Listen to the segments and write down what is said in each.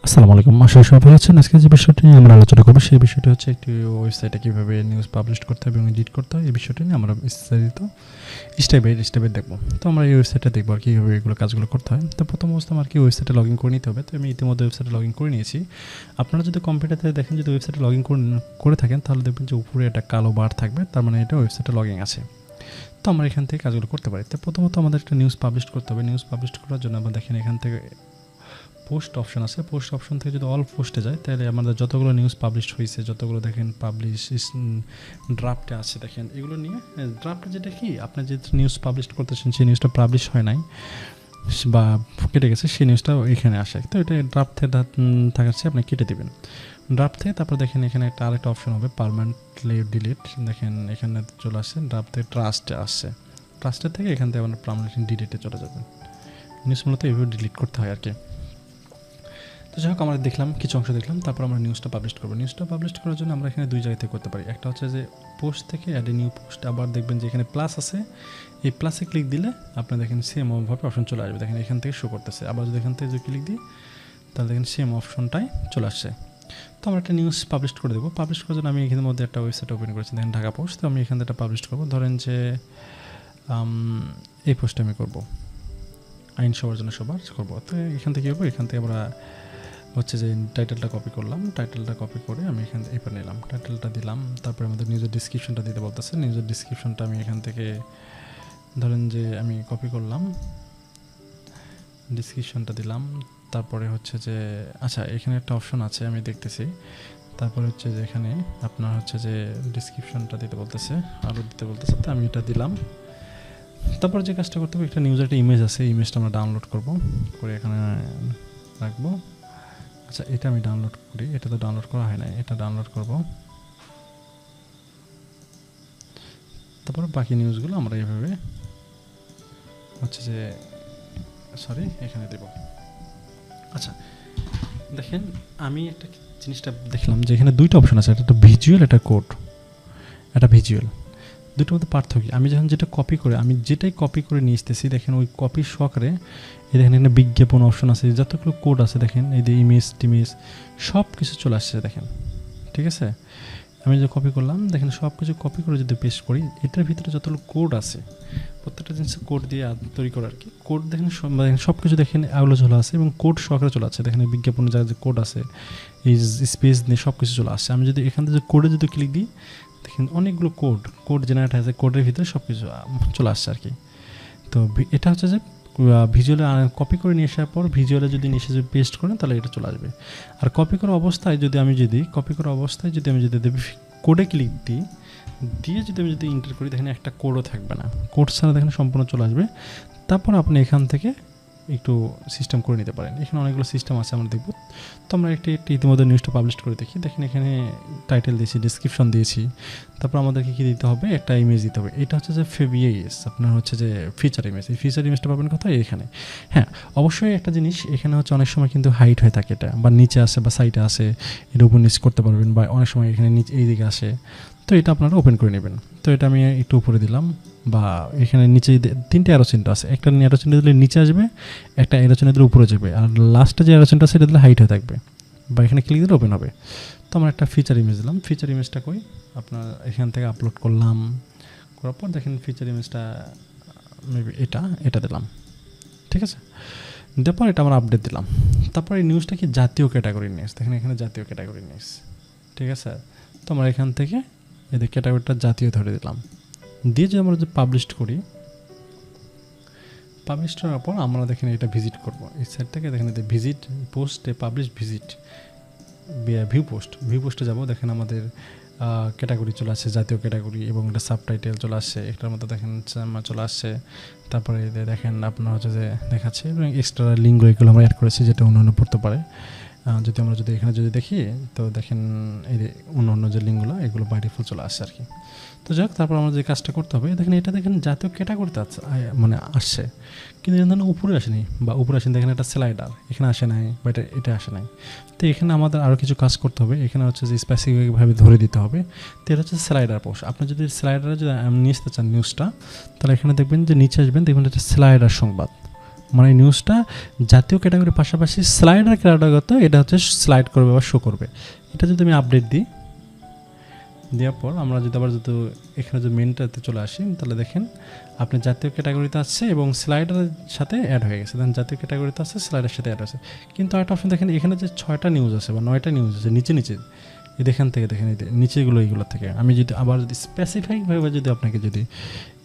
আসসালামু আলাইকুম। আশা করি সবাই ভালো আছেন। আজকে যে বিষয়টি নিয়ে আমরা আলোচনা করব সেই বিষয়টি হচ্ছে একটি ওয়েবসাইটে কীভাবে নিউজ পাবলিশ করতে হবে এবং এডিট করতে হয় এই বিষয়টি নিয়ে আমরা বিস্তারিত স্টেপ বাই স্টেপ দেখব। তো আমরা এই ওয়েবসাইটে দেখব আর কীভাবে এগুলো কাজগুলো করতে হয়। তো প্রথম অবস্থা আমার কি ওয়েবসাইটে লগ ইন করে নিতে হবে। তো আমি ইতিমধ্যে ওয়েবসাইটে লগ ইন করে নিয়েছি। আপনারা যদি কম্পিউটারে দেখেন যদি ওয়েবসাইটে লগ ইন করে থাকেন তাহলে দেখবেন যে উপরে একটা কালো বার থাকবে, তার মানে এটা ওয়েবসাইটে লগ ইন আছে। তো আমরা এখান থেকে কাজগুলো করতে পারি। তো প্রথমত আমাদের একটা নিউজ পাবলিশ করতে হবে। নিউজ পাবলিশ করার জন্য আমরা দেখেন এখান থেকে পোস্ট অপশন আছে। পোস্ট অপশন থেকে যদি অল পোস্টে যায় তাহলে আমাদের যতগুলো নিউজ পাবলিশ হয়েছে, যতগুলো দেখেন পাবলিশ ড্রাফটে আছে দেখেন এগুলো নিয়ে ড্রাফটে যেটা কি আপনি যে নিউজ পাবলিশ করতেছেন সেই নিউজটা পাবলিশ হয় নাই বা কেটে গেছে সেই নিউজটাও এখানে আসে। তো এটা ড্রাফট থেকে থাকাচ্ছে আপনি কেটে দেবেন ড্রাফট থেকে। তারপর দেখেন এখানে একটা আরেকটা অপশন হবে পার্মানেন্টলি ডিলিট। দেখেন এখানে চলে আসছে ড্রাফট থেকে ট্রাস্টে আসছে। ট্রাস্টের থেকে এখান থেকে আপনার পার্মানেন্টলি ডিলিটে চলে যাবেন। নিউজ মূলত এইভাবে ডিলিট করতে হয় আর কি। তো যাই হোক আমরা দেখলাম কিছু অংশ দেখলাম, তারপর আমরা নিউজটা পাবলিশ করবো। নিউজটা পাবলিশ করার জন্য আমরা এখানে দুই জায়গা থেকে করতে পারি। একটা হচ্ছে যে পোস্ট থেকে অ্যাড এ নিউ পোস্ট, আবার দেখবেন যে এখানে প্লাস আছে, এই প্লাসে ক্লিক দিলে আপনি দেখেন সেম ভাবে অপশন চলে আসবে। দেখেন এখান থেকে শো করতেছে। আবার যদি এখান থেকে যদি ক্লিক দিই তাহলে দেখেন সেম অপশনটাই চলে আসছে। তো আমরা একটা নিউজ পাবলিশ করে দেবো। পাবলিশ করার জন্য আমি এখানের মধ্যে একটা ওয়েবসাইট ওপেন করেছি, দেখেন ঢাকা পোস্ট। তো আমি এখান থেকে একটা পাবলিশ করবো। ধরেন যে এই পোস্টটা আমি করবো আইন সবার জন্য সবার করবো। তো এখান থেকে এখান থেকে আমরা হচ্ছে যে টাইটেলটা কপি করলাম। টাইটেলটা কপি করে আমি এখান থেকে এবার নিলাম, টাইটেলটা দিলাম। তারপরে আমাদের নিউজের ডিসক্রিপশনটা দিতে বলতেছে। নিউজের ডিসক্রিপশনটা আমি এখান থেকে ধরেন যে আমি কপি করলাম, ডিসক্রিপশনটা দিলাম। তারপরে হচ্ছে যে আচ্ছা এখানে একটা অপশন আছে আমি দেখতেছি। তারপরে হচ্ছে যে এখানে আপনার হচ্ছে যে ডিসক্রিপশনটা দিতে বলতেছে, আরও দিতে বলতেছে। তো আমি এটা দিলাম। তারপর যে কাজটা করতে হবে একটা নিউজের একটা ইমেজ আছে, ইমেজটা আমরা ডাউনলোড করব, করে এখানে রাখবো। আচ্ছা এটা আমি ডাউনলোড করি, এটা তো ডাউনলোড করা হয় না, এটা ডাউনলোড করব। তারপর বাকি নিউজগুলো আমরা এইভাবে হচ্ছে যে এখানে দেব। আচ্ছা দেখেন আমি একটা জিনিসটা দেখলাম যে এখানে দুইটা অপশন আছে, একটা ভিজুয়াল, একটা কোড। একটা ভিজুয়াল, দুটোর মধ্যে পার্থক্য। আমি যখন যেটা কপি করে আমি যেটাই কপি করে নিয়ে আসতেছি দেখেন ওই কপি সহকারে এই দেখেন এখানে বিজ্ঞাপন অপশন আছে, যতগুলো কোড আছে দেখেন এই যে ইমেজ টিমেজ সব কিছু চলে আসছে দেখেন। ঠিক আছে, আমি যে কপি করলাম দেখেন সব কিছু কপি করে যদি পেস্ট করি এটার ভিতরে যতগুলো কোড আছে প্রত্যেকটা জিনিস কোড দিয়ে তৈরি করা আর কি। কোড দেখেন সব কিছু দেখেন আগুলো চলে আসে এবং কোড সহকারে চলে আসছে। দেখেন বিজ্ঞাপনের জায়গায় যে কোড আছে এই স্পেস নিয়ে সব কিছু চলে আসছে। আমি যদি এখান থেকে কোডে যদি ক্লিক দিই দেখেন অনেকগুলো কোড জেনারেট হয়েছে, কোডের ভিতরে সব কিছু চলে আসছে আর কি। তো এটা হচ্ছে যে ভিজুয়ালে কপি করে নিয়ে আসার পর ভিজুয়ালে যদি নিয়ে এসে যদি পেস্ট করেন তাহলে এটা চলে আসবে। আর কপি করা অবস্থায় যদি আমি কোডে ক্লিক দিয়ে যদি আমি যদি এন্টার করি দেখেন একটা কোডও থাকবে না, কোড ছাড়া দেখেন সম্পূর্ণ চলে আসবে। তারপর আপনি এখান থেকে একটু সিস্টেম করে নিতে পারেন। এখানে অনেকগুলো সিস্টেম আছে আমরা দেখব। তো আমরা একটি ইতিমধ্যে নিউজটা পাবলিশ করে দেখি। দেখেন এখানে টাইটেল দিয়েছি, ডিসক্রিপশন দিয়েছি, তারপর আমাদেরকে কী দিতে হবে, একটা ইমেজ দিতে হবে। এটা হচ্ছে যে ফেভিএস আপনার হচ্ছে যে ফিচার ইমেজ। এই ফিচার ইমেজটা পাবেন কোথায়, এখানে। হ্যাঁ অবশ্যই একটা জিনিস এখানে হচ্ছে অনেক সময় কিন্তু হাইট হয়ে থাকে, এটা বা নিচে আসে বা সাইডে আসে, এটা উপর নিচ করতে পারবেন, বা অনেক সময় এখানে নিচে এই দিকে আসে। তো এটা আপনারা ওপেন করে নেবেন। তো এটা আমি একটু উপরে দিলাম, বা এখানে নিচে তিনটে অ্যারো চিহ্ন আছে, একটা অ্যারো চিহ্ন দিলে নিচে আসবে, একটা অ্যারো চিহ্ন দিলে উপরে যাবে, আর লাস্টে যে অ্যারো চিহ্নটা সেটা দিলে হাইট হয়ে থাকবে, বা এখানে ক্লিক দিলে ওপেন হবে। তো আমরা একটা ফিচার ইমেজ দিলাম। ফিচার ইমেজটা কই আপনার এখান থেকে আপলোড করলাম, করার পর দেখেন ফিচার ইমেজটা মেবি এটা দিলাম। ঠিক আছে, দেওয়ার পর এটা আমরা আপডেট দিলাম। তারপর এই নিউজটা কি জাতীয় ক্যাটাগরি নিউজ, দেখেন এখানে জাতীয় ক্যাটাগরি নিউজ। ঠিক আছে, তো আমরা এখান থেকে এদের ক্যাটাগরিটা জাতীয় ধরে দিলাম, দিয়ে যদি আমরা যদি পাবলিশ করি, পাবলিশ করার পর আমরা দেখেন এটা ভিজিট করব এই সাইট থেকে। দেখেন এতে ভিজিট পোস্টে পাবলিশ ভিজিট ভিউ পোস্টে যাব। দেখেন আমাদের ক্যাটাগরি চলে আসছে জাতীয় ক্যাটাগরি, এবং এটা সাবটাইটেল চলে আসছে, একটার মধ্যে দেখেন চলে আসছে। তারপরে দেখেন আপনার হচ্ছে যে দেখাচ্ছে, এবং এক্সট্রা লিঙ্ক এগুলো আমরা অ্যাড করেছি যেটা অন্য পড়তে পারে। যদি আমরা এখানে দেখি তো দেখেন এই অন্য যে লিঙ্কগুলো এগুলো বাই ডিফল্ট চলে আসছে আর কি। তো যাক, তারপর আমরা যে কাজটা করতে হবে দেখেন এটা দেখেন জাতীয় ক্যাটাগরিতে মানে আসছে, কিন্তু এখানে উপরে আসেনি, বা উপরে আসেনি দেখেন একটা স্লাইডার এখানে আসে নাই, বা এটা আসে নাই। তো এখানে আমাদের আরও কিছু কাজ করতে হবে। এখানে হচ্ছে যে স্পেসিফিকভাবে ধরে দিতে হবে। তো এটা হচ্ছে স্লাইডার পোস্ট। আপনি যদি স্লাইডারে যদি নিয়ে আসতে চান নিউজটা, তাহলে এখানে দেখবেন যে নিচে আসবেন, দেখবেন এটা স্লাইডার সংবাদ। মানে এই নিউজটা জাতীয় ক্যাটাগরির পাশাপাশি স্লাইডার ক্যাটাগরিতে এটা হচ্ছে স্লাইড করবে বা শো করবে। এটা যদি আমি আপডেট দিই, দেওয়ার পর আমরা যদি আবার যদি এখানে যদি মেনটাতে চলে আসি, তাহলে দেখেন আপনি জাতীয় ক্যাটাগরিতে আসছে এবং স্লাইডারের সাথে অ্যাড হয়ে গেছে। দেখেন জাতীয় ক্যাটাগরিতে আছে, স্লাইডারের সাথে অ্যাড আছে। কিন্তু একটা অপশন দেখেন এখানে যে 6টা নিউজ আছে বা 9টা নিউজ আছে নিচে এখান থেকে দেখেন নিচেগুলো এইগুলো থেকে আমি যদি আবার যদি স্পেসিফিকভাবে যদি আপনাকে যদি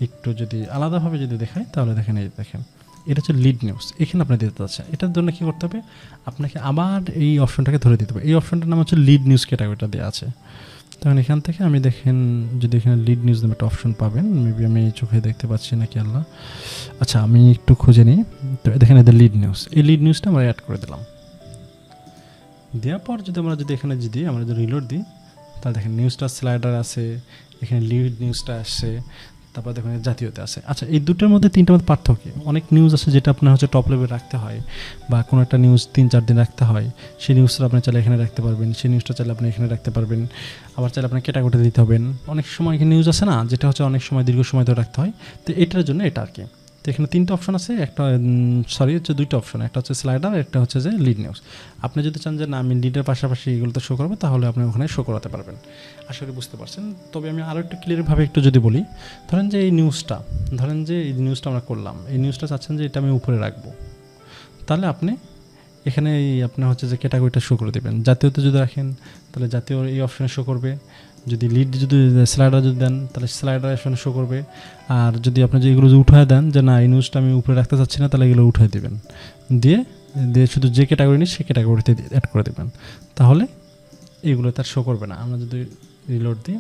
একটু যদি আলাদাভাবে যদি দেখাই, তাহলে দেখেন এই দেখেন এটা হচ্ছে লিড নিউজ, এখানে আপনি দিতে চাচ্ছেন। এটার জন্য কী করতে হবে, আপনাকে আবার এই অপশনটাকে ধরে দিতে হবে। এই অপশনটার নাম হচ্ছে লিড নিউজ ক্যাটাগরিটা দেওয়া আছে। তখন এখান থেকে আমি দেখেন যদি এখানে লিড নিউজ নামে একটা অপশন পাবেন, মেবি আমি চোখে দেখতে পাচ্ছি নাকি আল্লাহ, আচ্ছা আমি একটু খুঁজে নিই। তো দেখেন এদের লিড নিউজ, এই লিড নিউজটা আমরা অ্যাড করে দিলাম। দেওয়ার পর যদি আমরা এখানে আমরা যদি রিলোড দিই, তাহলে দেখেন নিউজটা স্লাইডার আছে, এখানে লিড নিউজটা আসছে, তারপর দেখুন জাতীয়তে আছে। আচ্ছা এই দুটোর মধ্যে তিনটার মধ্যে পার্থক্য, অনেক নিউজ আছে যেটা আপনার হচ্ছে টপ লেভেল রাখতে হয়, বা কোনো একটা নিউজ 3-4 দিন রাখতে হয়, সেই নিউজটা আপনি চাইলে এখানে রাখতে পারবেন, সেই নিউজটা চাইলে আপনি এখানে রাখতে পারবেন, আবার চাইলে আপনার ক্যাটাগরিতে দিতে হবেন। অনেক সময় এখানে নিউজ আছে না যেটা হচ্ছে অনেক সময় দীর্ঘ সময় ধরে রাখতে হয়, তো এটার জন্য এটা আর কি। তো এখানে 3টা অপশন আছে, একটা হচ্ছে 2টা অপশন, একটা হচ্ছে স্লাইডার, একটা হচ্ছে যে লিড নিউজ। আপনি যদি চান যে না আমি লিডের পাশাপাশি এগুলোতে শো করবো, তাহলে আপনি ওখানে শো করাতে পারবেন। আশা করি বুঝতে পারছেন। তবে আমি আরও একটু ক্লিয়ারভাবে একটু যদি বলি, ধরেন যে এই নিউজটা আমরা করলাম, এই নিউজটা চাচ্ছেন যে এটা আমি উপরে রাখবো, তাহলে আপনি এখানে আপনার হচ্ছে যে ক্যাটাগরিটা শো করে দেবেন। জাতীয়তে যদি রাখেন তাহলে জাতীয় এই অপশানে শো করবে, যদি লিড যদি স্লাইডার যদি দেন তাহলে স্লাইডার অপশানে শো করবে। আর যদি আপনি যে এগুলো যদি উঠায় দেন যে না এই নিউজটা আমি উপরে রাখতে চাচ্ছি না, তাহলে এগুলো উঠায় দেবেন, দিয়ে শুধু যে ক্যাটাগরি নিই সেই ক্যাটাগরিতে অ্যাড করে দেবেন, তাহলে এগুলো তার শো করবে না। আমরা যদি রিলোড দিই,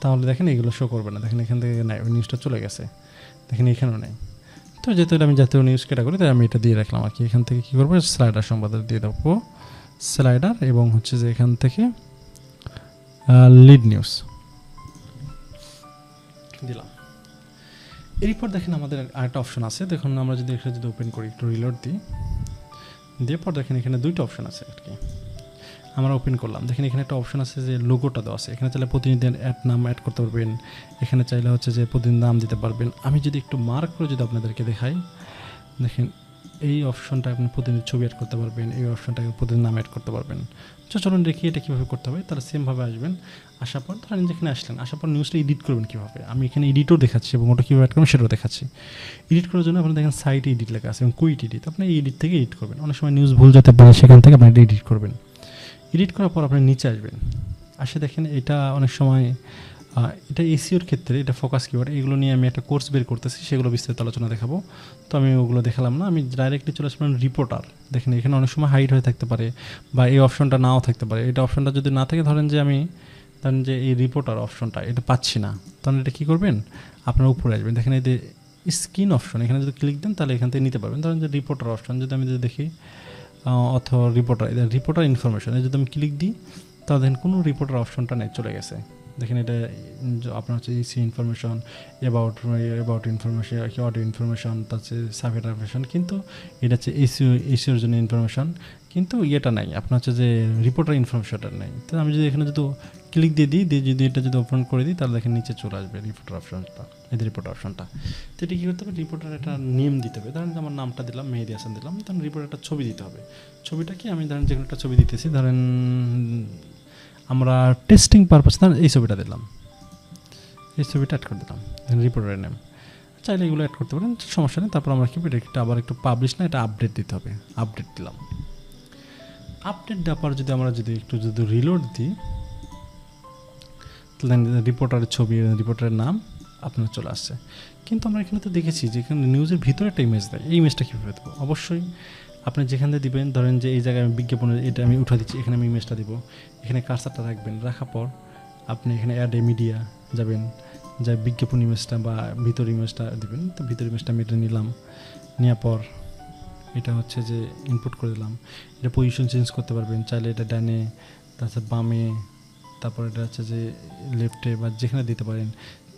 তাহলে দেখেন এগুলো শো করবে না। দেখেন এখান থেকে নাই, ওই নিউজটা চলে গেছে, দেখেন এখানেও নেই। তো যেহেতু আমি জাতীয় নিউজ ক্যাটাগরি, তাই আমি এটা দিয়ে রাখলাম আর কি। এখান থেকে কী করবো, স্লাইডার সংবাদ দিয়ে দেবো, স্লাইডার, এবং হচ্ছে যে এখান থেকে লিড নিউজ দিলাম। এরপর দেখেন আমাদের আরেকটা অপশন আছে, দেখুন আমরা যদি এখানে যদি ওপেন করি, একটু রিলোড দিই, দিয়ে পর দেখেন এখানে 2টা অপশন আছে আর কি। আমরা ওপেন করলাম, দেখেন এখানে একটা অপশন আছে যে লোগোটা দেওয়া আছে, এখানে চাইলে প্রতিনিধির নাম অ্যাড করতে পারবেন, এখানে চাইলে হচ্ছে যে প্রতিনিধির নাম দিতে পারবেন। আমি যদি একটু মার্ক করে যদি আপনাদেরকে দেখাই, দেখেন এই অপশনটা আপনি প্রতিনিধির ছবি অ্যাড করতে পারবেন, এই অপশনটাকে প্রতিনিধির নাম অ্যাড করতে পারবেন। তো চলুন দেখি এটা কীভাবে করতে হবে। তাহলে সেমভাবে আসবেন, আসার পর ধরেন যেখানে আসলেন, আসার পর নিউজটা এডিট করবেন কীভাবে, আমি এখানে এডিটও দেখাচ্ছি এবং ওটা কীভাবে অ্যাড করবেন সেটাও দেখাচ্ছি। এডিট করার জন্য আপনি দেখেন সাইটে এডিট লেখা আছে এবং কুইট এডিট, আপনি এই এডিট থেকে এডিট করবেন। অনেক সময় নিউজ ভুল যেতে পারে, সেখান থেকে আপনি এটা এডিট করবেন। এডিট করার পর আপনি নিচে আসবেন, আসে দেখেন এটা অনেক সময় এটা এসইওর ক্ষেত্রে এটা ফোকাস কিওয়ার্ড, এগুলো নিয়ে আমি একটা কোর্স বের করতেছি, সেগুলো বিস্তারিত আলোচনা দেখাবো। তো আমি ওগুলো দেখালাম না, আমি ডাইরেক্টলি চলে আসলাম রিপোর্টার। দেখেন এখানে অনেক সময় হাইড হয়ে থাকতে পারে বা এই অপশনটা নাও থাকতে পারে। এটা অপশনটা যদি না থাকে, ধরেন যে এই রিপোর্টার অপশনটা এটা পাচ্ছি না, তখন এটা কী করবেন, আপনার উপরে আসবেন, দেখেন এই যে স্ক্রিন অপশন, এখানে যদি ক্লিক দেন তাহলে এখান থেকে নিতে পারবেন। ধরেন যে রিপোর্টার অপশন যদি আমি দেখি, অথবা রিপোর্টার ইনফরমেশন, যদি আমি ক্লিক দিই, তাহলে দেখেন কোনো রিপোর্টার অপশনটা নেই, চলে গেছে। দেখেন এটা আপনার হচ্ছে EC information, about information, audio information, তারপরে সার্ভে ইনফরমেশন, কিন্তু এটা হচ্ছে এসিওর জন্য ইনফরমেশন, কিন্তু ইয়েটা নাই, আপনার হচ্ছে যে রিপোর্টার ইনফরমেশনটা নেই। তো আমি যদি এখানে যদি ক্লিক দিয়ে দিই, যদি এটা যদি ওপেন করে দিই, তাহলে দেখেন নিচে চলে আসবে রিপোর্টার অপশনটা, এই রিপোর্টার অপশনটা। তো এটা কী করতে হবে, রিপোর্টার একটা নেম দিতে হবে। ধরেন আমার নামটা দিলাম, মেহেদি হাসান দিলাম, তখন রিপোর্টার একটা ছবি দিতে হবে। ছবিটা কি আমি ধরেন যেকোনো একটা ছবি দিতেছি, ধরেন আমরা টেস্টিং পারপাস এই ছবিটা দিলাম, এই ছবিটা অ্যাড করে দিলাম, রিপোর্টারের নেম। চাইলে এগুলো অ্যাড করতে পারেন, সমস্যা নেই। তারপর আমরা কি এটা আবার একটু পাবলিশ না, এটা আপডেট দিতে হবে, আপডেট দিলাম। আপডেট দেওয়ার পর যদি আমরা একটু রিলোড দিই, তাহলে রিপোর্টারের ছবি, রিপোর্টারের নাম আপনার চলে আসছে। কিন্তু আমরা এখানে তো দেখেছি যে এখানে নিউজের ভিতরে একটা ইমেজ দেয়, এই ইমেজটা কীভাবে দেবো? অবশ্যই আপনি যেখান থেকে দিবেন, ধরেন যে এই জায়গায় আমি বিজ্ঞাপনের এটা আমি উঠা দিচ্ছি, এখানে আমি ইমেজটা দিব, এখানে কার্সারটা রাখবেন, রাখার পর আপনি এখানে অ্যাড এ মিডিয়া যাবেন, যা বিজ্ঞাপন ইমেজটা বা ভিতর ইমেজটা দিবেন। তো ভিতর ইমেজটা আমি এটা নিলাম, নেওয়ার পর এটা হচ্ছে যে ইনপুট করে দিলাম। এটা পজিশন চেঞ্জ করতে পারবেন, চাইলে এটা ডানে, তাছাড়া বামে, তারপর এটা হচ্ছে যে লেফটে বা যেখানে দিতে পারেন।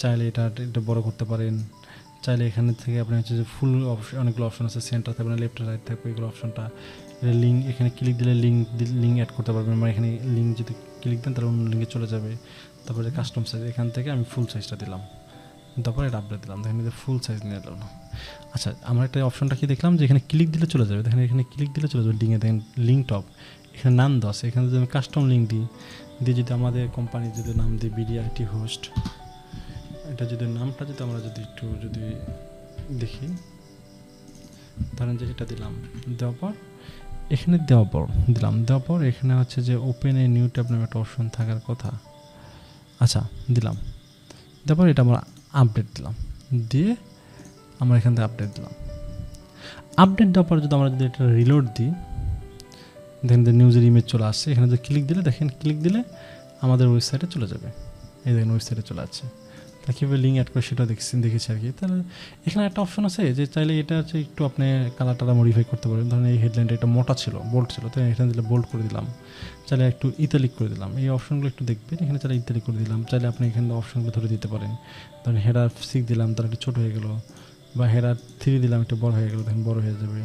চাইলে এটা বড় করতে পারেন, চাইলে এখানে থেকে আপনি হচ্ছে যে ফুল অপশন, অনেকগুলো অপশন আছে, সেন্টার থাকবে না, লেফট রাইট থাকবে, এগুলো অপশনটা। লিঙ্ক, এখানে ক্লিক দিলে লিঙ্ক অ্যাড করতে পারবেন, মানে এখানে লিঙ্ক যদি ক্লিক দেন তাহলে অন্য লিঙ্কে চলে যাবে। তারপরে কাস্টম সাইজ, এখান থেকে আমি ফুল সাইজটা দিলাম, তারপর এটা আপডেট দিলাম, দেখেন যে ফুল সাইজ নিয়ে এলো না। আচ্ছা আমরা একটা অপশনটা কি দেখলাম যে এখানে ক্লিক দিলে চলে যাবে, দেখেন এখানে ক্লিক দিলে চলে যাবে লিঙ্কে, দেখেন লিঙ্ক টপ এখানে নাম দাও আছে, এখানে যদি আমি কাস্টম লিঙ্ক দিই, দিয়ে যদি আমাদের কোম্পানির যদি নাম দিই বিডিআরটি হোস্ট, এটা যদি নামটা যদি আমরা যদি একটু যদি দেখি, ধরেন যে এটা দিলাম, দেওয়ার পর এখানে দেওয়ার পর দিলাম, দেওয়ার পর এখানে হচ্ছে যে ওপেন এ নিউ ট্যাব নামে একটা অপশন থাকার কথা। আচ্ছা দিলাম, তারপর এটা আমরা আপডেট দিলাম, দিয়ে আমরা এখান থেকে আপডেট দিলাম। আপডেট দেওয়ার পর যদি আমরা যদি এটা রিলোড দিই, দেখেন যে নিউজের ইমেজ চলে আসছে, এখানে যদি ক্লিক দিলে দেখেন ক্লিক দিলে আমাদের ওয়েবসাইটে চলে যাবে, এই দেখেন ওয়েবসাইটে চলে আসছে। তা কীভাবে লিঙ্ক অ্যাড করে সেটা দেখেছি আর কি। তাহলে এখানে একটা অপশন আছে যে চাইলে এটা হচ্ছে একটু আপনি কালারটা মডিফাই করতে পারেন, ধরেন এই হেডলাইনটা এটা মোটা ছিল, বোল্ড ছিল, তো এখানে দিলে বোল্ড করে দিলাম, চাইলে একটু ইতালিক করে দিলাম, এই অপশনগুলো একটু দেখবেন, এখানে চাইলে ইতালিক করে দিলাম, চাইলে আপনি এখানে অপশনগুলো ধরে দিতে পারেন, ধরেন হেডার 6 দিলাম তাহলে একটু ছোটো হয়ে গেল, বা হেডার 3 দিলাম একটু বড় হয়ে গেলো, দেখেন বড় হয়ে যাবে,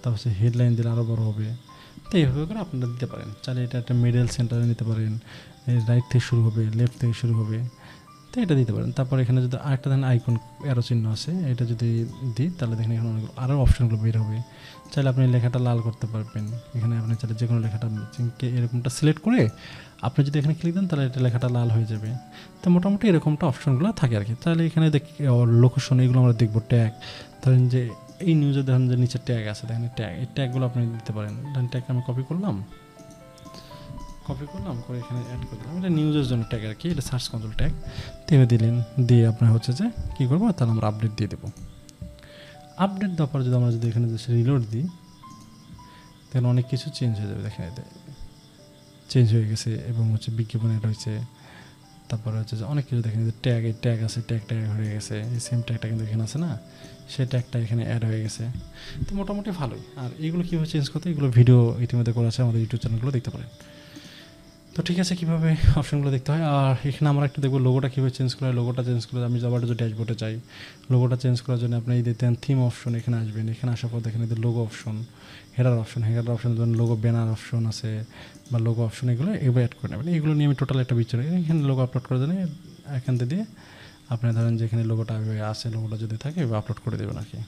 তারপর হেডলাইন দিলে আরও বড় হবে। তো এইভাবে করে আপনারা দিতে পারেন, চাইলে এটা একটা মিডল সেন্টারে নিতে পারেন, রাইট থেকে শুরু হবে, লেফট থেকে শুরু হবে, তো এটা দিতে পারেন। তারপর এখানে যদি আরেকটা দেখেন আইকন অ্যারো চিহ্ন আছে, এটা যদি দিই তাহলে দেখেন এখানে অনেক আরও অপশনগুলো বের হবে, চাইলে আপনি লেখাটা লাল করতে পারবেন, এখানে আপনি চাইলে যে কোনো লেখাটা এরকমটা সিলেক্ট করে আপনি যদি এখানে ক্লিক দেন তাহলে এটা লেখাটা লাল হয়ে যাবে। তো মোটামুটি এরকমটা অপশনগুলো থাকে আর কি। তাহলে এখানে লোকেশন এগুলো আমরা দেখবো, ট্যাগ ধরেন যে এই নিউজে দেখেন যে নিচে ট্যাগ আছে, দেখেন ট্যাগ, এই ট্যাগগুলো আপনি দিতে পারেন। ধরেন ট্যাগটা আমি কপি করলাম করে এখানে অ্যাড করে দিলাম, এটা নিউজের জন্য ট্যাগ আর কি, এটা সার্চ কন্ট্রোল ট্যাগ তেমে দিলেন, দিয়ে আপনার হচ্ছে যে কী করবো তাহলে আমরা আপডেট দিয়ে দেবো। আপডেট দেওয়ার পর যদি আমরা যদি এখানে রিলোড দিই দেখেন অনেক কিছু চেঞ্জ হয়ে যাবে, দেখেন এতে চেঞ্জ হয়ে গেছে এবং হচ্ছে বিজ্ঞাপন অ্যাড হয়েছে, তারপরে হচ্ছে যে অনেক কিছু দেখেন ট্যাগ আছে, ট্যাগ হয়ে গেছে, এই সেম ট্যাগটা কিন্তু এখানে আছে না, সেই ট্যাগটা এখানে অ্যাড হয়ে গেছে। তো মোটামুটি ভালোই। আর এইগুলো কীভাবে চেঞ্জ করতে, এগুলো ভিডিও ইতিমধ্যে করা আছে, আমাদের ইউটিউব চ্যানেলগুলো দেখতে পারেন। তো ঠিক আছে, কীভাবে অপশনগুলো দেখতে হয়। আর এখানে আমরা একটু দেখবো লোগোটা কীভাবে চেঞ্জ করা হয়। লোগোটা চেঞ্জ করে আমি আবার যদি ড্যাশবোর্ডে চাই, লোগোটা চেঞ্জ করার জন্য আপনি এই দেখতেন থিম অপশন, এখানে আসবেন, এখানে আসার পর দেখেন এদের লোগো অপশন, হেডার অপশন ধরুন লোগো ব্যানার অপশন আছে বা লোগো অপশন, এগুলো অ্যাড করে নেবেন। এগুলো নিয়ে আমি টোটাল একটা বিচার এখানে লোগো আপলোড করে দেন, এখান থেকে দিয়ে আপনি ধরেন যে এখানে লোগোটা আসে, লোগোটা যদি থাকে এভাবে আপলোড করে দেবেন আর কি,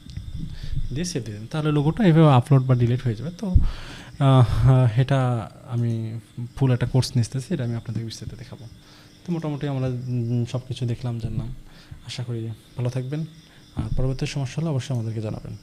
দিয়ে সেভ দিয়ে দেন, তাহলে লোগোটা এভাবে আপলোড বা ডিলিট হয়ে যাবে। তো এটা আমি ফুল একটা কোর্স নিতেছি, এটা আমি আপনাদের বিস্তারিত দেখাবো। তো মোটামুটি আমরা সব কিছু দেখলাম, জানলাম, আশা করি ভালো থাকবেন। আর পরবর্তী সমস্যা হলে অবশ্যই আমাদেরকে জানাবেন।